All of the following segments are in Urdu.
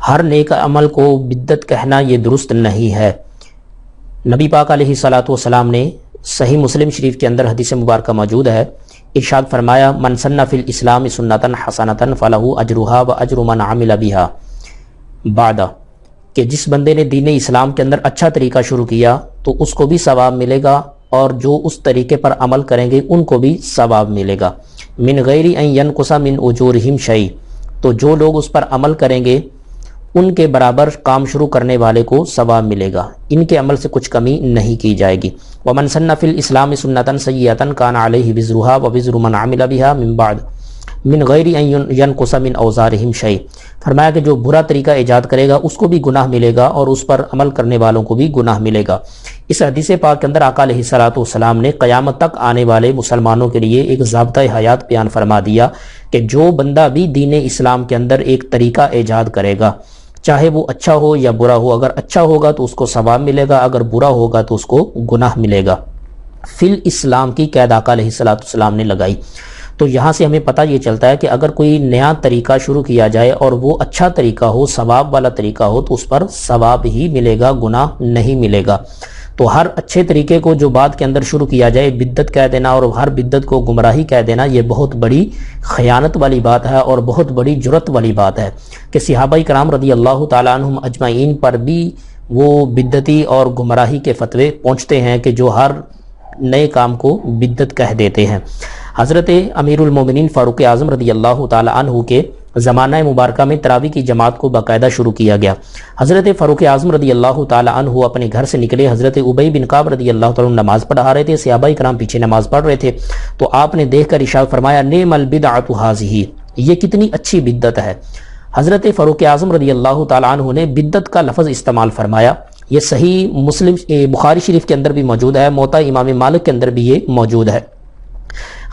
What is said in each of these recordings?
ہر نیک عمل کو بدعت کہنا یہ درست نہیں ہے۔ نبی پاک علیہ الصلاۃ والسلام نے صحیح مسلم شریف کے اندر حدیث مبارکہ موجود ہے، ارشاد فرمایا من سن فی الاسلام سنتا حسنۃ فلہ اجرھا واجر من عمل بھا بعد، کہ جس بندے نے دین اسلام کے اندر اچھا طریقہ شروع کیا تو اس کو بھی ثواب ملے گا، اور جو اس طریقے پر عمل کریں گے ان کو بھی ثواب ملے گا۔ من غیر ان ینقص من اجورہم شیء، تو جو لوگ اس پر عمل کریں گے ان کے برابر کام شروع کرنے والے کو ثواب ملے گا، ان کے عمل سے کچھ کمی نہیں کی جائے گی۔ ومن سن فی الاسلام سنۃ سیئۃ کان علیہ وزرھا ووزر من عمل بھا من بعد من غیر ان ینقص من اوزارہم شیء، فرمایا کہ جو برا طریقہ ایجاد کرے گا اس کو بھی گناہ ملے گا اور اس پر عمل کرنے والوں کو بھی گناہ ملے گا۔ اس حدیث پاک کے اندر آقا علیہ الصلوۃ والسلام نے قیامت تک آنے والے مسلمانوں کے لیے ایک ضابطۂ حیات بیان فرما دیا کہ جو بندہ بھی دین اسلام کے اندر ایک طریقہ ایجاد کرے گا، چاہے وہ اچھا ہو یا برا ہو، اگر اچھا ہوگا تو اس کو ثواب ملے گا، اگر برا ہوگا تو اس کو گناہ ملے گا۔ فی الاسلام کی قید آقا علیہ الصلوۃ والسلام نے لگائی، تو یہاں سے ہمیں پتہ یہ چلتا ہے کہ اگر کوئی نیا طریقہ شروع کیا جائے اور وہ اچھا طریقہ ہو، ثواب والا طریقہ ہو، تو اس پر ثواب ہی ملے گا، گناہ نہیں ملے گا۔ تو ہر اچھے طریقے کو جو بعد کے اندر شروع کیا جائے بدعت کہہ دینا، اور ہر بدعت کو گمراہی کہہ دینا، یہ بہت بڑی خیانت والی بات ہے اور بہت بڑی جرأت والی بات ہے کہ صحابہ کرام رضی اللہ تعالیٰ عنہم اجمعین پر بھی وہ بدعتی اور گمراہی کے فتوے پہنچتے ہیں کہ جو ہر نئے کام کو بدعت کہہ دیتے ہیں۔ حضرت امیر المومنین فاروق اعظم رضی اللہ تعالیٰ عنہ کے زمانہ مبارکہ میں تراویح کی جماعت کو باقاعدہ شروع کیا گیا۔ حضرت فاروق اعظم رضی اللہ تعالیٰ عنہ اپنے گھر سے نکلے، حضرت ابی بن کعب رضی اللہ تعالیٰ عنہ نماز پڑھا رہے تھے، صحابہ کرام پیچھے نماز پڑھ رہے تھے، تو آپ نے دیکھ کر ارشاد فرمایا نعم البدعۃ ھذہ، یہ کتنی اچھی بدعت ہے۔ حضرت فاروق اعظم رضی اللہ تعالیٰ عنہ نے بدعت کا لفظ استعمال فرمایا، یہ صحیح مسلم بخاری شریف کے اندر بھی موجود ہے، موطا امام مالک کے اندر بھی یہ موجود ہے۔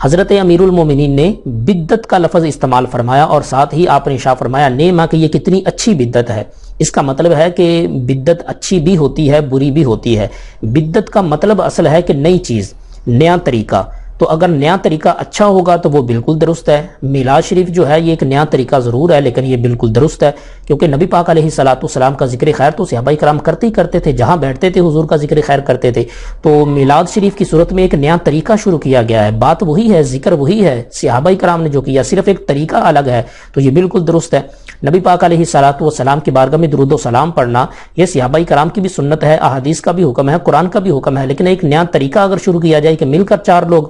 حضرت امیر المومنین نے بدعت کا لفظ استعمال فرمایا اور ساتھ ہی آپ نے ارشاد فرمایا نعمہ کہ یہ کتنی اچھی بدعت ہے۔ اس کا مطلب ہے کہ بدعت اچھی بھی ہوتی ہے، بری بھی ہوتی ہے۔ بدعت کا مطلب اصل ہے کہ نئی چیز، نیا طریقہ، تو اگر نیا طریقہ اچھا ہوگا تو وہ بالکل درست ہے۔ میلاد شریف جو ہے یہ ایک نیا طریقہ ضرور ہے لیکن یہ بالکل درست ہے، کیونکہ نبی پاک علیہ الصلوۃ والسلام کا ذکر خیر تو صحابہ کرام کرتے تھے، جہاں بیٹھتے تھے حضور کا ذکر خیر کرتے تھے۔ تو میلاد شریف کی صورت میں ایک نیا طریقہ شروع کیا گیا ہے، بات وہی ہے، ذکر وہی ہے، صحابہ کرام نے جو کیا صرف ایک طریقہ الگ ہے، تو یہ بالکل درست ہے۔ نبی پاک علیہ الصلوۃ والسلام کی بارگاہ میں درود و سلام پڑھنا یہ صحابہ کرام کی بھی سنت ہے، احادیث کا بھی حکم ہے، قرآن کا بھی حکم ہے، لیکن ایک نیا طریقہ اگر شروع کیا جائے کہ مل کر 4 لوگ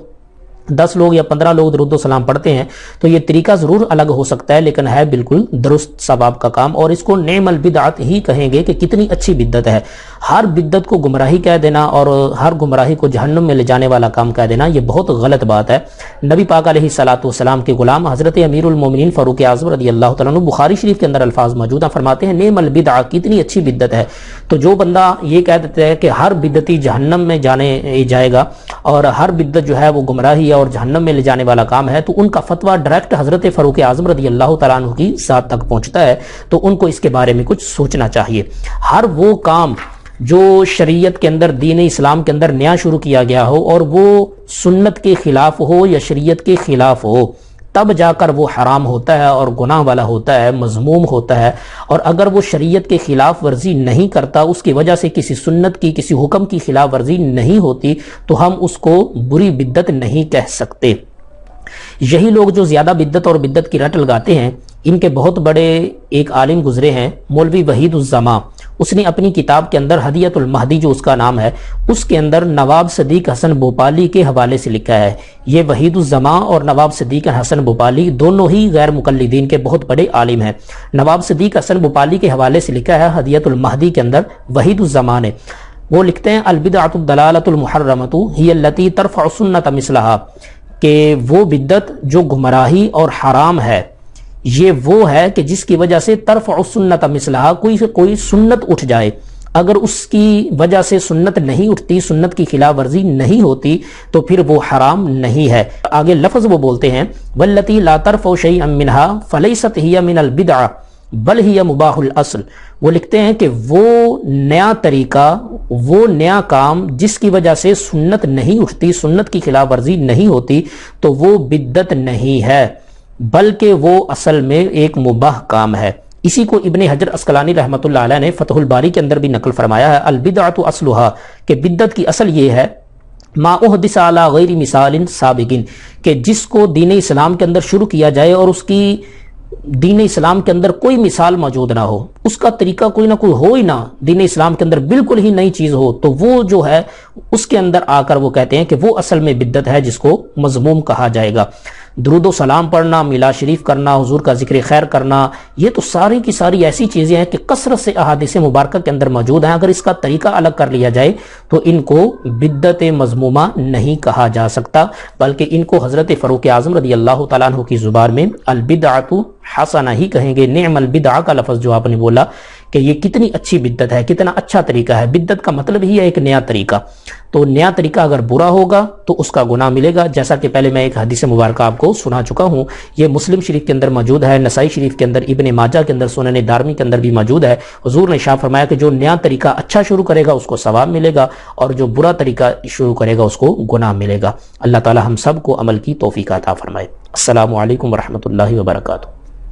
10 لوگ یا 15 لوگ درود و سلام پڑھتے ہیں تو یہ طریقہ ضرور الگ ہو سکتا ہے لیکن ہے بالکل درست ثواب کا کام، اور اس کو نعم البدعت ہی کہیں گے کہ کتنی اچھی بدعت ہے۔ ہر بدعت کو گمراہی کہہ دینا اور ہر گمراہی کو جہنم میں لے جانے والا کام کہہ دینا یہ بہت غلط بات ہے۔ نبی پاک علیہ الصلوۃ والسلام کے غلام حضرت امیر المومنین فاروق اعظم رضی اللہ تعالیٰ عنہ بخاری شریف کے اندر الفاظ موجود ہیں، فرماتے ہیں نعم البدعہ، کتنی اچھی بدعت ہے۔ تو جو بندہ یہ کہہ دیتا ہے کہ ہر بدعتی جہنم میں جائے گا اور ہر بدعت جو ہے وہ گمراہی ہے اور جہنم میں لے جانے والا کام ہے، تو ان کا فتویٰ ڈائریکٹ حضرت فاروق اعظم رضی اللہ تعالیٰ عنہ کی ذات تک پہنچتا ہے، تو ان کو اس کے بارے میں کچھ سوچنا چاہیے۔ ہر وہ کام جو شریعت کے اندر، دین اسلام کے اندر نیا شروع کیا گیا ہو اور وہ سنت کے خلاف ہو یا شریعت کے خلاف ہو، تب جا کر وہ حرام ہوتا ہے اور گناہ والا ہوتا ہے، مذموم ہوتا ہے۔ اور اگر وہ شریعت کے خلاف ورزی نہیں کرتا، اس کی وجہ سے کسی سنت کی، کسی حکم کی خلاف ورزی نہیں ہوتی، تو ہم اس کو بری بدعت نہیں کہہ سکتے۔ یہی لوگ جو زیادہ بدعت اور بدعت کی رٹ لگاتے ہیں، ان کے بہت بڑے ایک عالم گزرے ہیں مولوی وحید الزماں، اس نے اپنی کتاب کے اندر ہدیۃ المہدی جو اس کا نام ہے، اس کے اندر نواب صدیق حسن بھوپالی کے حوالے سے لکھا ہے۔ یہ وحید الزماں اور نواب صدیق حسن بھوپالی دونوں ہی غیر مقلدین کے بہت بڑے عالم ہیں۔ نواب صدیق حسن بھوپالی کے حوالے سے لکھا ہے ہدیۃ المہدی کے اندر وحید الزماں نے، وہ لکھتے ہیں البدعۃ الضلالۃ المحرمۃ ہی التی ترفع سنت مثلھا، کہ وہ بدعت جو گمراہی اور حرام ہے یہ وہ ہے کہ جس کی وجہ سے ترفع سنت مثلھا، کوئی سنت اٹھ جائے، اگر اس کی وجہ سے سنت نہیں اٹھتی، سنت کی خلاف ورزی نہیں ہوتی تو پھر وہ حرام نہیں ہے۔ آگے لفظ وہ بولتے ہیں والتی لا ترفع شیئا منھا فلیست ہی من البدع بل ہی مباح الاصل، وہ لکھتے ہیں کہ وہ نیا طریقہ، وہ نیا کام جس کی وجہ سے سنت نہیں اٹھتی، سنت کی خلاف ورزی نہیں ہوتی، تو وہ بدعت نہیں ہے بلکہ وہ اصل میں ایک مباح کام ہے۔ اسی کو ابن حجر اسقلانی رحمۃ اللہ علیہ نے فتح الباری کے اندر بھی نقل فرمایا ہے، البدعۃ اصلھا، کہ بدعت کی اصل یہ ہے ما احدث علی غیر مثال سابق، کہ جس کو دین اسلام کے اندر شروع کیا جائے اور اس کی دین اسلام کے اندر کوئی مثال موجود نہ ہو، اس کا طریقہ کوئی نہ کوئی ہو ہی نہ، دین اسلام کے اندر بالکل ہی نئی چیز ہو، تو وہ جو ہے اس کے اندر آ کر وہ کہتے ہیں کہ وہ اصل میں بدعت ہے جس کو مذموم کہا جائے گا۔ درود و سلام پڑھنا، میلاد شریف کرنا، حضور کا ذکر خیر کرنا، یہ تو ساری کی ساری ایسی چیزیں ہیں کہ کثرت سے احادیث مبارکہ کے اندر موجود ہیں، اگر اس کا طریقہ الگ کر لیا جائے تو ان کو بدعت مذمومہ نہیں کہا جا سکتا، بلکہ ان کو حضرت فاروق اعظم رضی اللہ تعالیٰ عنہ کی زبان میں البدعۃ حسنہ ہی کہیں گے۔ نعم البدعہ کا لفظ جو آپ نے بولا کہ یہ کتنی اچھی بدعت ہے، کتنا اچھا طریقہ ہے، بدعت کا مطلب ہی ہے ایک نیا طریقہ، تو نیا طریقہ اگر برا ہوگا تو اس کا گناہ ملے گا، جیسا کہ پہلے میں ایک حدیث مبارکہ آپ کو سنا چکا ہوں، یہ مسلم شریف کے اندر موجود ہے، نسائی شریف کے اندر، ابن ماجہ کے اندر، سنن دارمی کے اندر بھی موجود ہے۔ حضور نے ارشاد فرمایا کہ جو نیا طریقہ اچھا شروع کرے گا اس کو ثواب ملے گا، اور جو برا طریقہ شروع کرے گا اس کو گناہ ملے گا۔ اللہ تعالی ہم سب کو عمل کی توفیق عطا فرمائے۔ السلام علیکم ورحمۃ اللہ وبرکاتہ۔